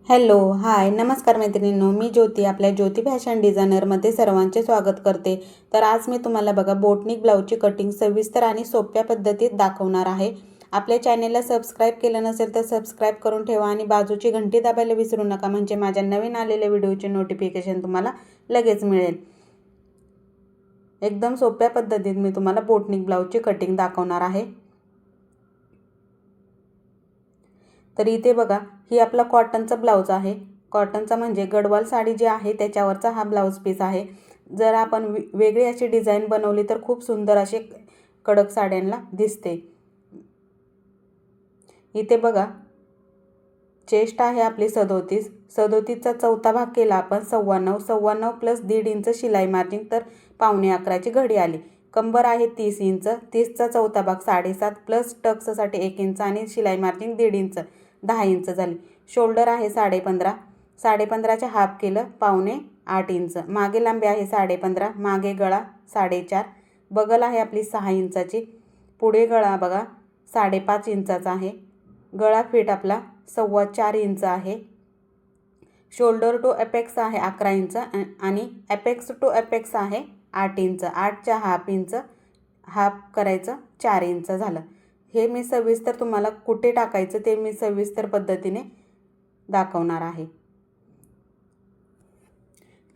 Hello hi नमस्कार मैत्रिणींनो, मी ज्योती आपल्या ज्योती फॅशन डिझायनरमध्ये सर्वांचे स्वागत करते। तर आज मी तुम्हाला बघा बोटनिक ब्लाऊजची कटिंग सविस्तर आणि सोप्या पद्धतीत दाखवणार आहे। आपल्या चॅनेलला सबस्क्राईब केलं नसेल तर सबस्क्राईब करून ठेवा आणि बाजूची घंटी दाबायला विसरू नका, म्हणजे माझ्या नवीन आलेल्या व्हिडिओचे नोटिफिकेशन तुम्हाला लगेच मिळेल। एकदम सोप्या पद्धतीत मी तुम्हाला बोटनिक ब्लाऊजची कटिंग दाखवणार आहे। तर इथे बघा, ही आपला कॉटनचा ब्लाऊज आहे। कॉटनचा म्हणजे गडवाल साडी जी आहे त्याच्यावरचा हा ब्लाऊज पीस आहे। जर आपण वेगळी अशी डिझाइन बनवली तर खूप सुंदर असे कडक साड्यांना दिसते। इथे बघा, चेस्ट आहे आपली 37, 37चा चौथा भाग केला आपण 9.25, 9.25 प्लस 1.5 इंच शिलाई मार्जिन, तर 11.25ची घडी आली। कंबर आहे 30 इंच, 30चा चौथा भाग 7.5 प्लस टक्ससाठी 1 इंच आणि शिलाई मार्जिन 1.5 इंच, 10 इंच झाली। शोल्डर आहे 15.5, 15.5चे हाफ केलं 7.25 इंच। मागे लांबी आहे 15.5, मागे गळा 4.5, बगल आहे आपली 6 इंचाची। पुढे गळा बघा 5.5 इंचाचा आहे। गळा फिट आपला 4.25 इंच आहे। शोल्डर टू अपेक्स आहे 11 इंच आणि अपेक्स टू अपेक्स आहे 8 इंच। 8च्या हाफ इंच हाफ करायचं 4 इंच झालं। हे मी सविस्तर तुम्हाला कुठे टाकायचं ते मी सविस्तर पद्धतीने दाखवणार आहे।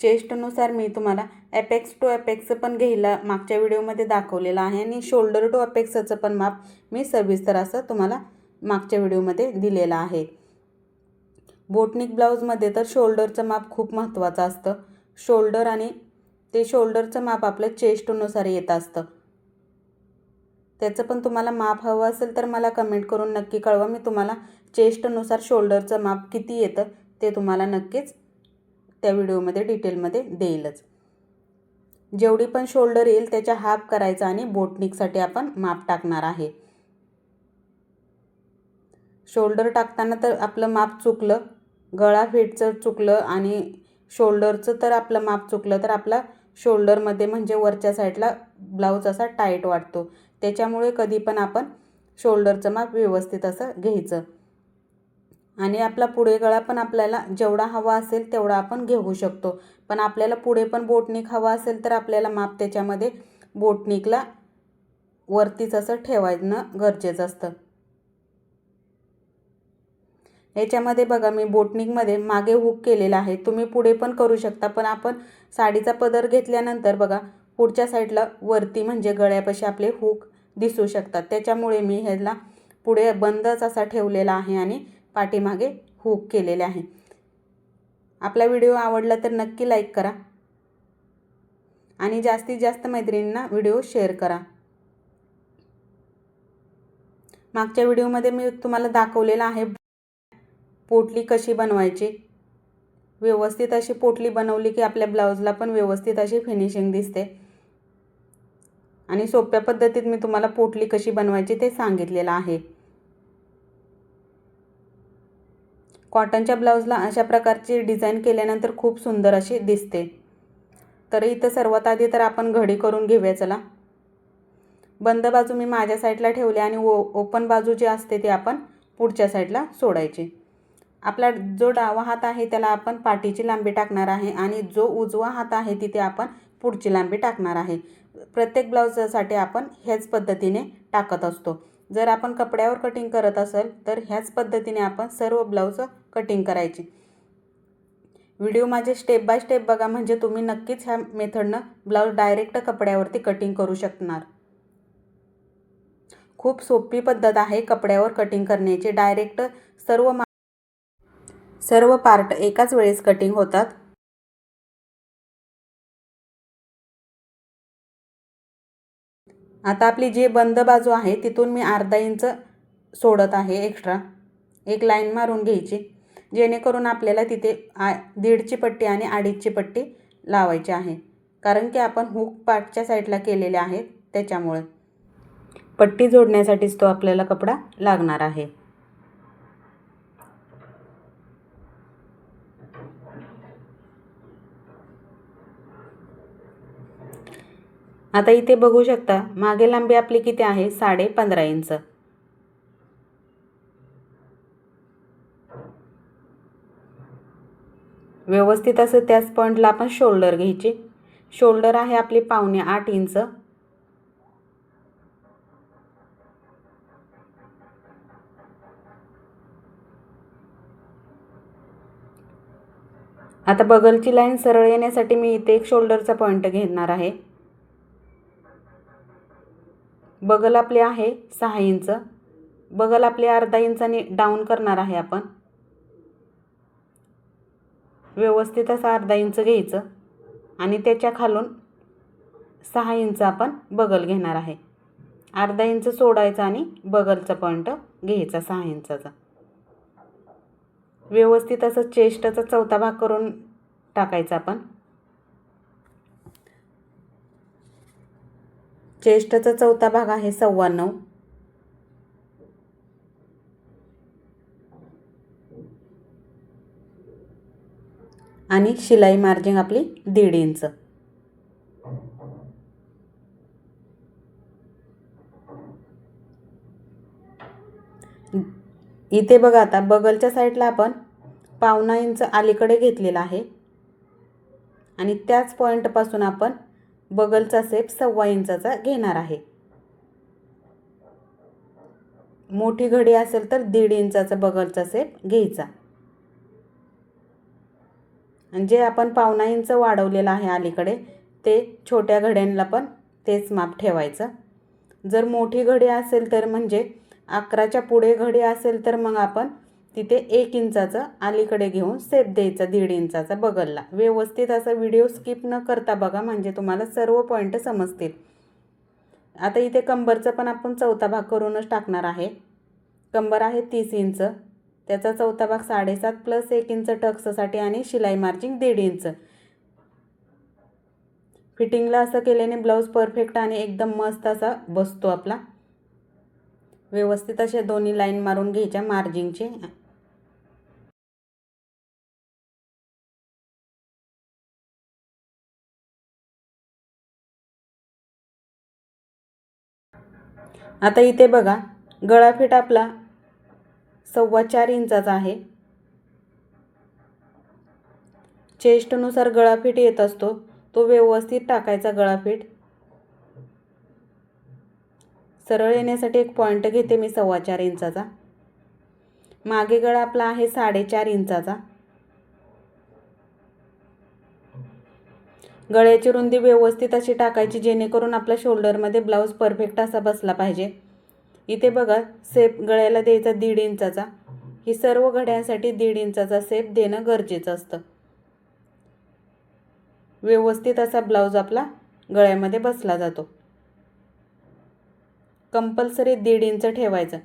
चेस्टनुसार मी तुम्हाला अपेक्स टू अपेक्स पण घ्यायला मागच्या व्हिडिओमध्ये दाखवलेलं आहे आणि शोल्डर टू अपेक्सचं पण माप मी सविस्तर असं तुम्हाला मागच्या व्हिडिओमध्ये दिलेलं आहे। बोटनिक ब्लाऊजमध्ये तर शोल्डरचं माप खूप महत्त्वाचं असतं। शोल्डर आणि ते शोल्डरचं माप आपलं चेस्टनुसार येत असतं। त्याचं पण तुम्हाला माप हवं असेल तर मला कमेंट करून नक्की कळवा, मी तुम्हाला चेस्टनुसार शोल्डरचं माप किती येतं ते तुम्हाला नक्कीच त्या व्हिडिओमध्ये डिटेलमध्ये देईलच। जेवढी पण शोल्डर येईल त्याच्या हाफ करायचा आणि बोटनिकसाठी आपण माप टाकणार आहे। शोल्डर टाकताना तर आपलं माप चुकलं, गळा फिटचं चुकलं आणि शोल्डरचं तर आपलं माप चुकलं तर आपला शोल्डरमध्ये म्हणजे वरच्या साईडला ब्लाऊज असा टाईट वाटतो। त्याच्यामुळे कधी पण आपण शोल्डरचं माप व्यवस्थित असं घ्यायचं आणि आपला पुढे गळा पण आपल्याला जेवढा हवा असेल तेवढा आपण घेऊ शकतो। पण आपल्याला पुढे पण बोटनिक हवा असेल तर आपल्याला माप त्याच्यामध्ये बोटनिकला वरतीच असं ठेवायचं गरजेचं असतं। याच्यामध्ये बघा, मी बोटनिकमध्ये मागे हुक केलेला आहे, तुम्ही पुढे पण करू शकता। पण आपण साडीचा पदर घेतल्यानंतर बघा पुढच्या साईडला वरती म्हणजे गळ्यापाशी आपले हुक दिसू शकतात, त्याच्यामुळे मी ह्याला पुढे बंदच असा ठेवलेला आहे आणि पाठीमागे हुक केलेले आहे। आपला व्हिडिओ आवडला तर नक्की लाईक करा आणि जास्तीत जास्त मैत्रिणींना व्हिडिओ शेअर करा। मागच्या व्हिडिओमध्ये मी तुम्हाला दाखवलेला आहे पोटली कशी बनवायची। व्यवस्थित अशी पोटली बनवली की आपल्या ब्लाऊजला पण व्यवस्थित अशी फिनिशिंग दिसते आणि सोप्या पद्धतीत मी तुम्हाला पोटली कशी बनवायची ते सांगितलेलं आहे। कॉटनच्या ब्लाऊजला अशा प्रकारची डिझाइन केल्यानंतर खूप सुंदर अशी दिसते। तर इथं सर्वात आधी तर आपण घडी करून घेऊया। चला, बंद बाजू मी माझ्या साईडला ठेवली आणि ओपन बाजू जी असते ती आपण पुढच्या साईडला सोडायची। आपला जो डावा हात आहे त्याला आपण पाठीची लांबी टाकणार आहे आणि जो उजवा हात आहे तिथे आपण पुढची लांबी टाकणार आहे। प्रत्येक ब्लाऊजसाठी आपण ह्याच पद्धतीने टाकत असतो। जर आपण कपड्यावर कटिंग करत असेल तर ह्याच पद्धतीने आपण सर्व ब्लाऊज कटिंग करायची। व्हिडिओ माझे स्टेप बाय स्टेप बघा, म्हणजे तुम्ही नक्कीच ह्या मेथडनं ब्लाऊज डायरेक्ट कपड्यावरती कटिंग करू शकणार। खूप सोपी पद्धत आहे कपड्यावर कटिंग करण्याची। डायरेक्ट सर्व पार्ट एकाच वेळेस कटिंग होतात। आता आपली जी बंद बाजू आहे तिथून मी अर्धा इंच सोडत आहे एक्स्ट्रा, एक लाईन मारून घ्यायची, जेणेकरून आपल्याला तिथे 1.5ची पट्टी आणि 2.5ची पट्टी लावायची आहे, कारण की आपण हुक पाठच्या साईडला केलेले आहेत त्याच्यामुळे पट्टी जोडण्यासाठीच तो आपल्याला कपडा लागणार आहे। आता इथे बघू शकता मागे लांबी आपली किती आहे, 15.5 इंच। व्यवस्थित असं त्याच पॉईंटला आपण शोल्डर घ्यायची. शोल्डर आहे आपली 7.25 इंच. आता बगलची लाईन सरळ येण्यासाठी मी इथे एक शोल्डरचा पॉईंट घेणार आहे. बगल आपली आहे 6 इंच. बगल आपली अर्धा इंचाने डाऊन करणार आहे आपण. व्यवस्थित असं अर्धा इंच घ्यायचं आणि त्याच्या खालून 6 इंच आपण बगल घेणार आहे. अर्धा इंच सोडायचा आणि बगलचा पॉईंट घ्यायचा 6 इंचाचा. व्यवस्थित असं चेस्टचा चौथा भाग करून टाकायचा आपण. चेस्टचा चौथा भाग आहे 9.25. आणि शिलाई मार्जिन आपली 1.5 इंच. इथे बघा आता बगलच्या साईडला आपण 1.25 इंच अलीकडे घेतलेला आहे आणि त्याच पॉईंटपासून आपण बगलचा शेप 1.25 इंचाचा घेणार आहे. मोठी घडी असेल तर 1.5 इंचाचा बगलचा शेप घ्यायचा. आणि जे आपण 1.25 इंच वाढवलेलं आहे अलीकडे ते छोट्या घड्यांना पण तेच माप ठेवायचं. जर मोठी घडी असेल तर म्हणजे 11च्या पुढे घडी असेल तर मग आपण तिथे 1 इंचाचं अलीकडे घेऊन शेप द्यायचा 1.5 इंचाचा बगलला. व्यवस्थित असा व्हिडिओ स्किप न करता बघा म्हणजे तुम्हाला सर्व पॉईंट समजतील. आता इथे कंबरचा पण आपण चौथा भाग करूनच टाकणार आहे. कंबर आहे 30 इंच. त्याचा चौथा भाग 7.5 प्लस 1 इंच टक्ससाठी आणि शिलाई मार्जिन 1.5 इंच. फिटिंगला असं केल्याने ब्लाऊज परफेक्ट आणि एकदम मस्त असा बसतो आपला. व्यवस्थित असे दोन्ही लाईन मारून घ्यायच्या मार्जिनचे. आता इथे बघा गळा फिट आपला 4.25 इंचाचा आहे. चेस्टनुसार गळा फिट येत असतो तो व्यवस्थित टाकायचा गळा फिट. सरळ येण्यासाठी एक पॉईंट घेते मी 4.25 इंचाचा. मागे गळा आपला आहे 4.5 इंचाचा. गळ्याची रुंदी व्यवस्थित अशी टाकायची जेणेकरून आपल्या शोल्डरमध्ये ब्लाऊज परफेक्ट असा बसला पाहिजे. इथे बघा शेप गळ्याला द्यायचा 1.5 इंचाचा. ही सर्व घड्यांसाठी 1.5 इंचाचा शेप देणं गरजेचं असतं. व्यवस्थित असा ब्लाऊज आपला गळ्यामध्ये बसला जातो. कंपल्सरी 1.5 इंच ठेवायचं.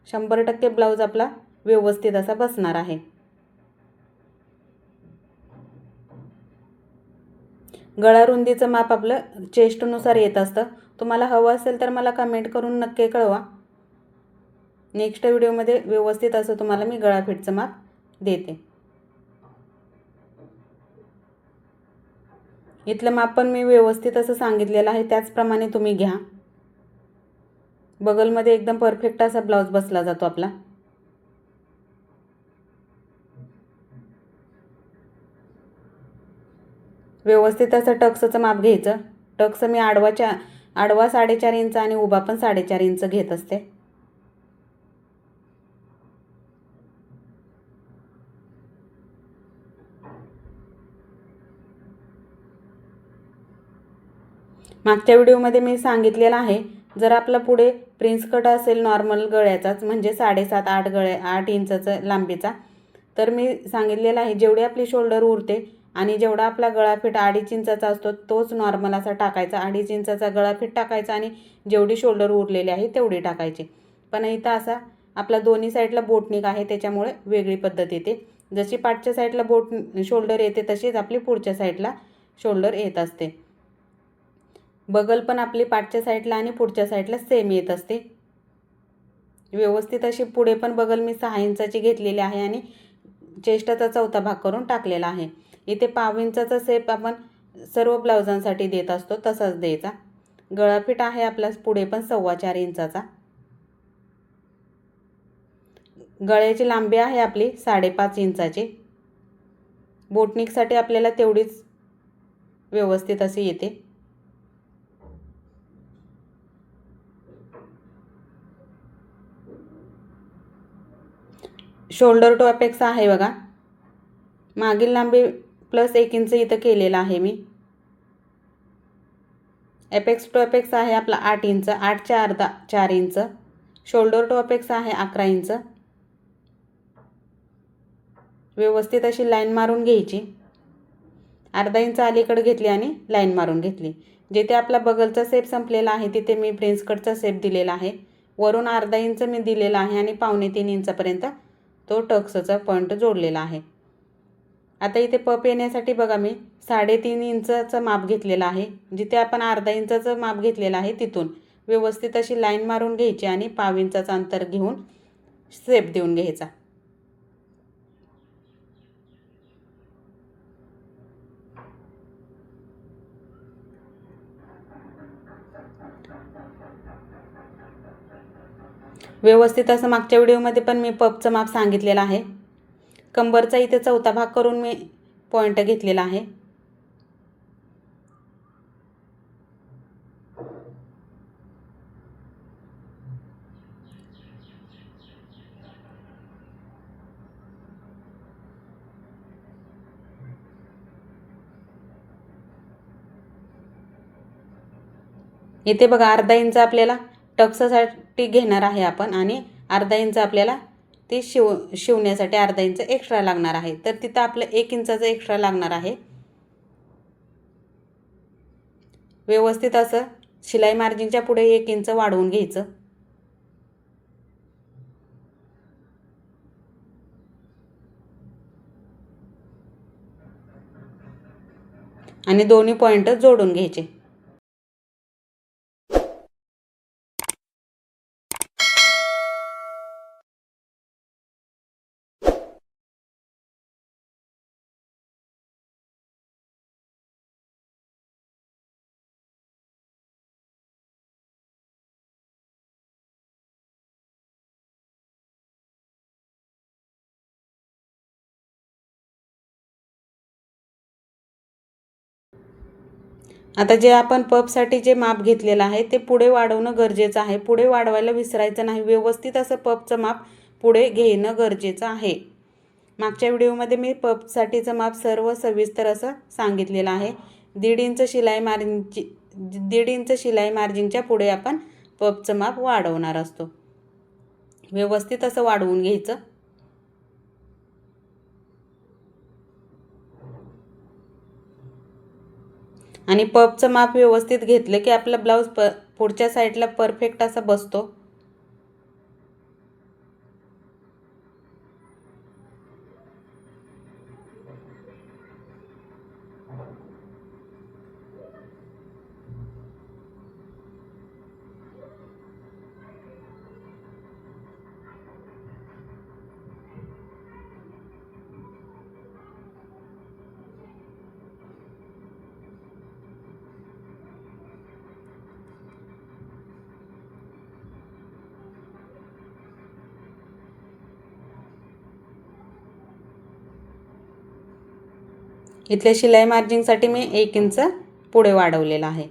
100% ब्लाऊज आपला व्यवस्थित असा बसणार आहे. गळा रुंदीचं माप आपलं चेस्टनुसार येत असतं. तुम्हाला हवं असेल तर मला कमेंट करून नक्की कळवा. नेक्स्ट व्हिडिओमध्ये व्यवस्थित असं तुम्हाला मी गळा फिटचं माप देते. इथलं माप पण मी व्यवस्थित असं सांगितलेलं आहे त्याचप्रमाणे तुम्ही घ्या. बगलमध्ये एकदम परफेक्ट असा ब्लाऊज बसला जातो आपला. व्यवस्थित असं टक्सचं माप घ्यायचं. टक्स मी आडवा 4.5 इंच आणि उभा पण 4.5 इंच घेत असते. मागच्या व्हिडिओमध्ये मी सांगितलेलं आहे जर आपला पुढे प्रिन्स कट असेल नॉर्मल गळ्याचाच म्हणजे 7.5-8 इंचाचा लांबीचा तर मी सांगितलेलं आहे जेवढी आपली शोल्डर उरते आणि जेवढा आपला गळा फिट 2.5 इंचाचा असतो तोच नॉर्मल असा टाकायचा. 2.5 इंचाचा गळा फिट टाकायचा आणि जेवढी शोल्डर उरलेली आहे तेवढी टाकायची. पण इथं असा आपला दोन्ही साईडला बोटनिक आहे त्याच्यामुळे वेगळी पद्धत येते. जशी पाठच्या साईडला शोल्डर येते तशीच आपली पुढच्या साईडला शोल्डर येत असते. बगल पण आपली पाठच्या साईडला आणि पुढच्या साईडला सेम येत असते. व्यवस्थित अशी पुढे पण बगल मी 6 इंचाची घेतलेली आहे आणि चेस्टचा चौथा भाग करून टाकलेला आहे. इथे 1.5 इंचाचा शेप आपण सर्व ब्लाउजांसाठी देत असतो तसाच द्यायचा. गळा फिट आहे आपला पुढे पण 4.25 इंचाचा. गळ्याची लांबी आहे आपली 5.5 इंचाची. बोटनिकसाठी आपल्याला तेवढीच व्यवस्थित अशी येते. शोल्डर टू अपेक्स आहे बघा. मागील लांबी प्लस 1 इंच इथं केलेला आहे मी. अपेक्स टू अपेक्स आहे आपला 8 इंच, 8च्या अर्धा 4 इंच. शोल्डर टू अपेक्स आहे 11 इंच. व्यवस्थित अशी लाईन मारून घ्यायची. अर्धा इंच अलीकडे घेतली आणि लाईन मारून घेतली. जिथे आपला बगलचा शेप संपलेला आहे तिथे मी फ्रेंच कटचा शेप दिलेला आहे. वरून अर्धा इंच मी दिलेला आहे आणि 2.25 इंचापर्यंत तो टक्सचा पॉईंट जोडलेला आहे. आता इथे पप येण्यासाठी बघा मी 3.5 इंचाचं माप घेतलेलं आहे. जिथे आपण अर्धा इंचाचं माप घेतलेलं आहे तिथून व्यवस्थित अशी लाईन मारून घ्यायची आणि 1/2 इंचाचं अंतर घेऊन शेप देऊन घ्यायचा. व्यवस्थित असं मागच्या व्हिडिओमध्ये पण मी पपचं माप सांगितलेलं आहे. कंबरचा इथे चौथा भाग करून मी पॉईंट घेतलेला आहे. इथे बघा अर्धा इंच आपल्याला टक्ससाठी घेणार आहे आपण आणि अर्धा इंच आपल्याला ते शिवण्यासाठी अर्धा इंच एक्स्ट्रा लागणार आहे. तर तिथं आपलं 1 इंचाचं एक्स्ट्रा लागणार आहे. व्यवस्थित असं शिलाई मार्जिनच्या पुढे 1 इंच वाढवून घ्यायचं. आणि दोन्ही पॉईंट जोडून घ्यायचे. आता जे आपण पपसाठी जे माप घेतलेलं आहे ते पुढे वाढवणं गरजेचं आहे. पुढे वाढवायला विसरायचं नाही. व्यवस्थित असं पपचं माप पुढे घेणं गरजेचं आहे. मागच्या व्हिडिओमध्ये मी पपसाठीचं माप सर्व सविस्तर असं सांगितलेलं आहे. 1.5 इंच शिलाई मार्जिनची 1.5 इंच शिलाई मार्जिनच्या पुढे आपण पपचं माप वाढवणार असतो. व्यवस्थित असं वाढवून घ्यायचं. आणि पपचं माप व्यवस्थित घेतलं की आपला ब्लाऊज पुढच्या साईडला परफेक्ट असा बसतो. इथल्या शिलाई मार्जिनसाठी मी 1 इंच पुढे वाढवलेला आहे.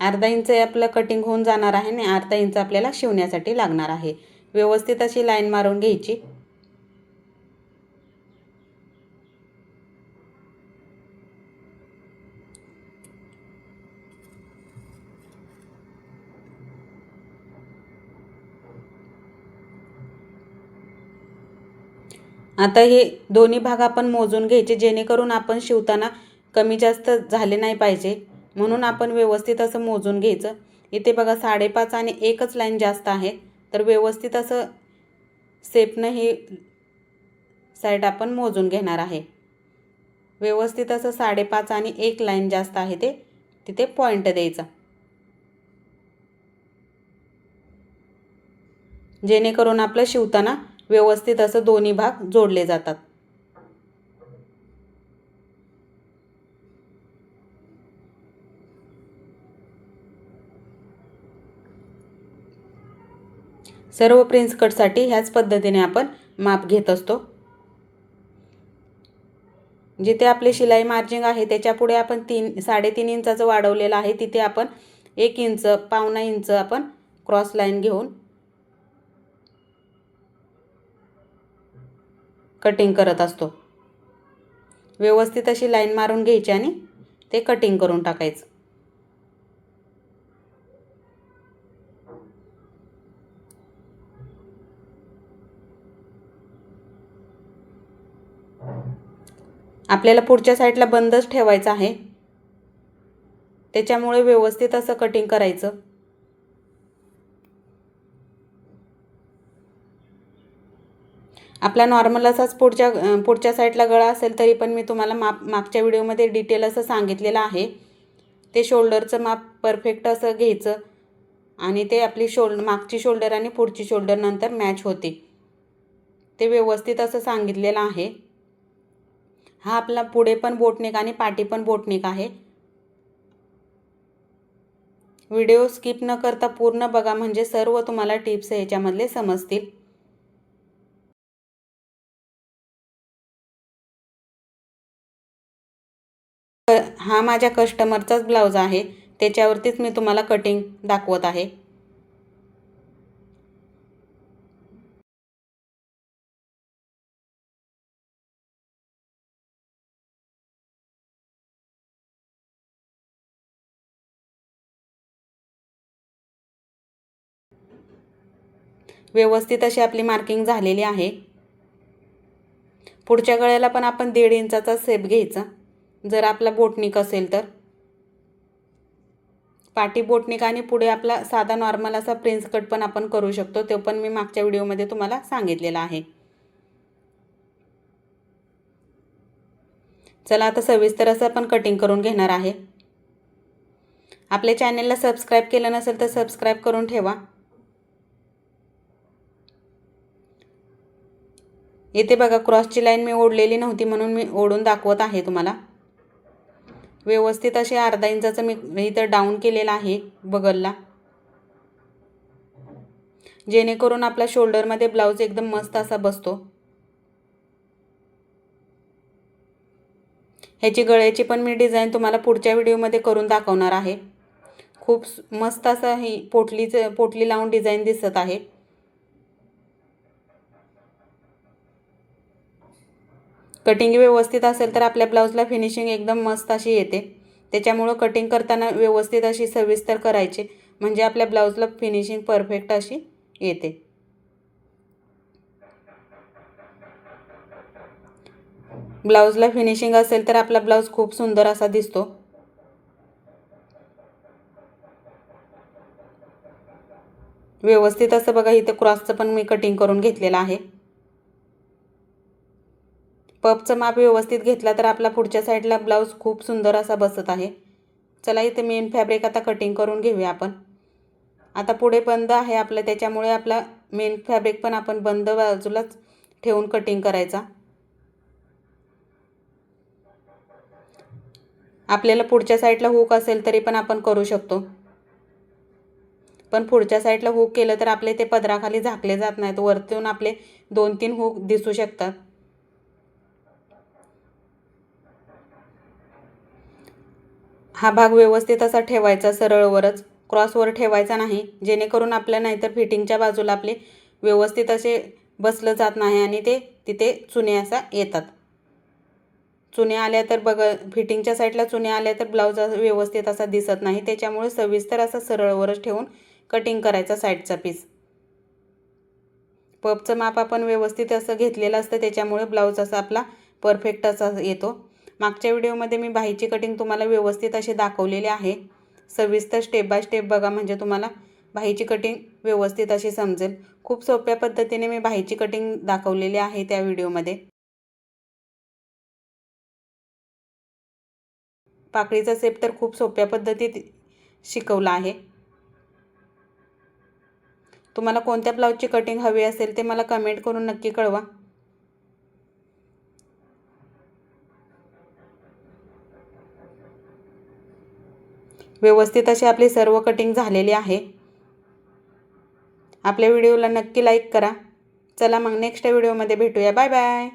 अर्धा इंच आपलं कटिंग होऊन जाणार आहे आणि अर्धा इंच आपल्याला शिवण्यासाठी लागणार आहे. व्यवस्थित अशी लाईन मारून घ्यायची. आता हे दोन्ही भाग आपण मोजून घ्यायचे जेणेकरून आपण शिवताना कमी जास्त झाले नाही पाहिजे. म्हणून आपण व्यवस्थित असं मोजून घ्यायचं. इथे बघा 5.5 आणि एकच लाईन जास्त आहे. तर व्यवस्थित असं शेपनं ही साईड आपण मोजून घेणार आहे. व्यवस्थित असं 5.5 आणि 1 लाईन जास्त आहे ते तिथे पॉईंट द्यायचा. जेणेकरून आपलं शिवताना व्यवस्थित असं दोन्ही भाग जोडले जातात. सर्व प्रिन्स कटसाठी ह्याच पद्धतीने आपण माप घेत असतो। जिथे आपले शिलाई मार्जिंग आहे त्याच्या पुढे आपण 3-3.5 इंचाचं वाढवलेलं आहे, तिथे आपण 1 इंच, पावणा इंच आपण क्रॉस लाईन घेऊन कटिंग करत असतो। व्यवस्थित अशी लाईन मारून घ्यायची आणि ते कटिंग करून टाकायचं। आपल्याला पुढच्या साईडला बंदच ठेवायचं आहे, त्याच्यामुळे व्यवस्थित असं कटिंग करायचं। आपला नॉर्मल असाच पुढच्या साईडला गळा असेल तरी पण मी तुम्हाला मागच्या व्हिडिओमध्ये डिटेल असं सांगितलेलं आहे। ते शोल्डरचं माप परफेक्ट असं घ्यायचं आणि ते आपली मागची शोल्डर आणि पुढची शोल्डर नंतर मॅच होते, ते व्यवस्थित असं सांगितलेलं आहे। हा आपला पुढे पण बोटनेक आणि पाठी पण बोटनेक आहे। व्हिडिओ स्किप न करता पूर्ण बघा, म्हणजे सर्व तुम्हाला टिप्स याच्यामधले समजतील। हा माझ्या कस्टमरचाच ब्लाउज आहे, त्याच्यावरतीच मी तुम्हाला कटिंग दाखवत आहे। व्यवस्थित अशी आपली मार्किंग झालेली आहे। पुढच्या गळ्याला पण आपण 1.5 इंचाचा शेप घ्यायचा, जर आपला बोटनिक असेल तर। पाठी बोटनिक आणि पुढे आपला साधा नॉर्मल असा प्रिन्स कट पण आपण करू शकतो, तो पण मी मागच्या व्हिडिओमध्ये तुम्हाला सांगितलेला आहे। चला आता सविस्तर असं आपण कटिंग करून घेणार आहे। आपल्या चॅनलला सबस्क्राइब केलं नसेल तर सबस्क्राइब करून ठेवा। इथे बघा क्रॉसची लाईन मी ओढलेली नव्हती म्हणून मी ओढून दाखवत आहे तुम्हाला। व्यवस्थित असे 1/2 इंचाचं मी इथं डाऊन केलेलं आहे बगलला, जेणेकरून आपला शोल्डरमध्ये ब्लाउज एकदम मस्त असा बसतो। ह्याची गळ्याची पण मी डिझाइन तुम्हाला पुढच्या व्हिडिओमध्ये करून दाखवणार आहे। खूप मस्त असं ही पोटली लावून डिझाइन दिसत आहे। कटिंग व्यवस्थित असेल तर आपल्या ब्लाउजला फिनिशिंग एकदम मस्त अशी येते, त्याच्यामुळे कटिंग करताना व्यवस्थित अशी सविस्तर करायची, म्हणजे आपल्या ब्लाउजला फिनिशिंग परफेक्ट अशी येते। ब्लाउजला फिनिशिंग असेल तर आपला ब्लाउज खूप सुंदर असा दिसतो। व्यवस्थित असं बघा इथे क्रॉसचं पण मी कटिंग करून घेतलेलं आहे। पफचं माप व्यवस्थित घेतला तर आपला पुढच्या साईडला ब्लाउज खूप सुंदर असा बसत आहे। चला इथे मेन फॅब्रिक आता कटिंग करून घेऊया आपण। आता पुढे बंद आहे आपलं, त्याच्यामुळे आपला मेन फॅब्रिक पण आपण बंद बाजूलाच ठेवून कटिंग करायचा। आपल्याला पुढच्या साईडला हुक असेल तरी पण आपण करू शकतो, पण पुढच्या साईडला हुक केलं तर आपले ते पदराखाली झाकले जात नाहीत, वरतून आपले 2-3 हुक दिसू शकतात। हा भाग व्यवस्थित असा ठेवायचा, सरळवरच, क्रॉसवर ठेवायचा नाही, जेणेकरून आपल्या नाहीतर फिटिंगच्या बाजूला आपले व्यवस्थित असे बसलं जात नाही आणि ते तिथे चुन्या असा येतात। चुन्या आल्या तर बघा, फिटिंगच्या साईडला चुन्या आल्या तर ब्लाउज व्यवस्थित असा दिसत नाही, त्याच्यामुळे सविस्तर असा सरळवरच ठेवून कटिंग करायचा साईडचा पीस। पफचं माप आपण व्यवस्थित असं घेतलेलं असतं, त्याच्यामुळे ब्लाउज असा आपला परफेक्ट असा येतो। मागच्या व्हिडिओमध्ये मी बाहीची कटिंग तुम्हाला व्यवस्थित अशी दाखवलेली आहे, सविस्तर स्टेप बाय स्टेप बघा, म्हणजे तुम्हाला बाहीची कटिंग व्यवस्थित अशी समजेल। खूप सोप्या पद्धतीने मी बाहीची कटिंग दाखवलेली आहे त्या व्हिडिओमध्ये। पाकळीचा शेप तर खूप सोप्या पद्धतीत शिकवला आहे। तुम्हाला कोणत्या ब्लाउजची कटिंग हवी असेल ते मला कमेंट करून नक्की कळवा। व्यवस्थित अशी आपली सर्व कटिंग झालेली आहे। आपल्या व्हिडिओला नक्की लाईक करा. चला मग नेक्स्ट व्हिडिओमध्ये भेटूया. Bye bye.